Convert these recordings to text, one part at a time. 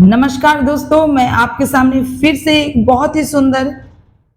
नमस्कार दोस्तों, मैं आपके सामने फिर से एक बहुत ही सुंदर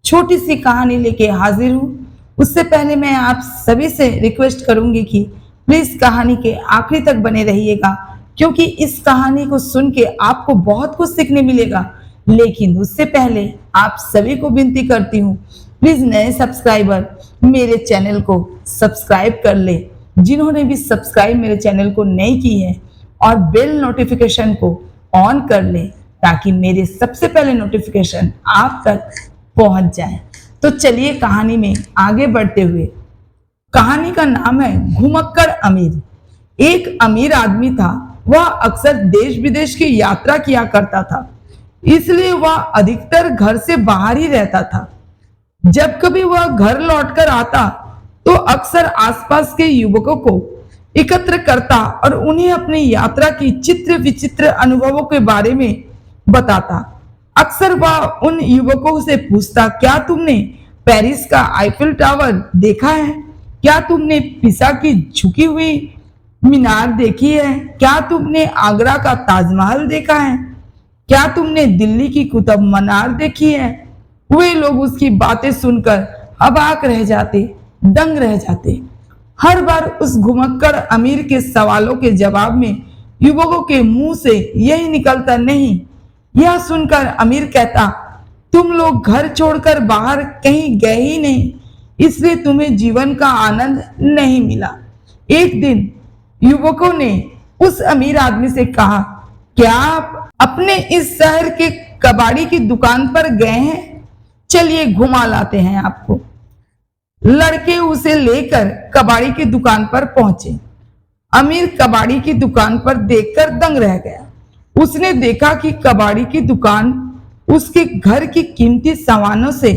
छोटी सी कहानी लेके हाजिर हूँ। उससे पहले मैं आप सभी से रिक्वेस्ट करूंगी कि प्लीज कहानी के आखिरी तक बने रहिएगा, क्योंकि इस कहानी को सुन के आपको बहुत कुछ सीखने मिलेगा। लेकिन उससे पहले आप सभी को विनती करती हूँ, प्लीज नए सब्सक्राइबर मेरे चैनल को सब्सक्राइब कर ले। जिन्होंने भी सब्सक्राइब मेरे चैनल को नहीं की है, और बेल नोटिफिकेशन को ऑन कर ले, ताकि मेरे सबसे पहले नोटिफिकेशन आप तक पहुंच जाए। तो चलिए कहानी में आगे बढ़ते हुए, कहानी का नाम है घुमक्कड़ अमीर। एक अमीर आदमी था। वह अक्सर देश विदेश की यात्रा किया करता था, इसलिए वह अधिकतर घर से बाहर ही रहता था। जब कभी वह घर लौटकर आता तो अक्सर आसपास के युवकों को एकत्र करता और उन्हें अपनी यात्रा की चित्र विचित्र अनुभवों के बारे में बताता। अक्सर वह उन युवकों से पूछता, क्या तुमने पेरिस का आईफिल टावर देखा है? क्या तुमने पिसा की झुकी हुई मीनार देखी है? क्या तुमने आगरा का ताजमहल देखा है? क्या तुमने दिल्ली की कुतुब मीनार देखी है? वे लोग उसकी बातें सुनकर अवाक रह जाते, दंग रह जाते। हर बार उस घुमक्कड़ अमीर के सवालों के जवाब में युवकों के मुंह से यही निकलता, नहीं। यह सुनकर अमीर कहता, तुम लोग घर छोड़कर बाहर कहीं गए ही नहीं, इसलिए तुम्हें जीवन का आनंद नहीं मिला। एक दिन युवकों ने उस अमीर आदमी से कहा, क्या आप अपने इस शहर के कबाड़ी की दुकान पर गए हैं? चलिए घुमा लाते हैं आपको। लड़के उसे लेकर कबाड़ी की दुकान पर पहुंचे। अमीर कबाड़ी की दुकान पर देखकर दंग रह गया। उसने देखा कि कबाड़ी की दुकान उसके घर की कीमती सामानों से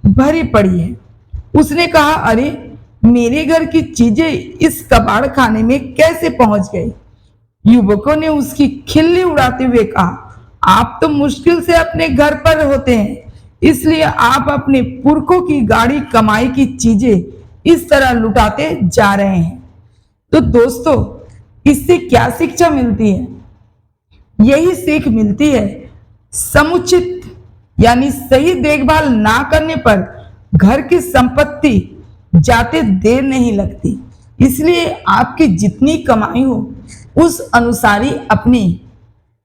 भरी पड़ी है। उसने कहा, अरे मेरे घर की चीजें इस कबाड़ खाने में कैसे पहुंच गई? युवकों ने उसकी खिल्ली उड़ाते हुए कहा, आप तो मुश्किल से अपने घर पर होते हैं, इसलिए आप अपने पुरखों की गाड़ी कमाई की चीजें इस तरह लुटाते जा रहे हैं। तो दोस्तों, इससे क्या शिक्षा मिलती है? यही सीख मिलती है, समुचित यानी सही देखभाल ना करने पर घर की संपत्ति जाते देर नहीं लगती। इसलिए आपकी जितनी कमाई हो उस अनुसार ही अपनी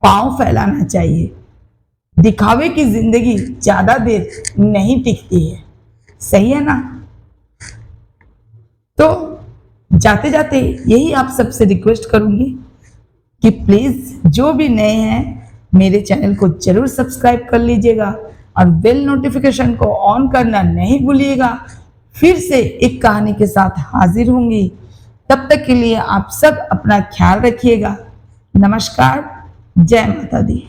पांव फैलाना चाहिए। दिखावे की जिंदगी ज्यादा देर नहीं टिकती है, सही है ना? तो जाते जाते यही आप सबसे रिक्वेस्ट करूंगी कि प्लीज जो भी नए हैं मेरे चैनल को जरूर सब्सक्राइब कर लीजिएगा और बेल नोटिफिकेशन को ऑन करना नहीं भूलिएगा। फिर से एक कहानी के साथ हाजिर होंगी। तब तक के लिए आप सब अपना ख्याल रखिएगा। नमस्कार, जय माता दी।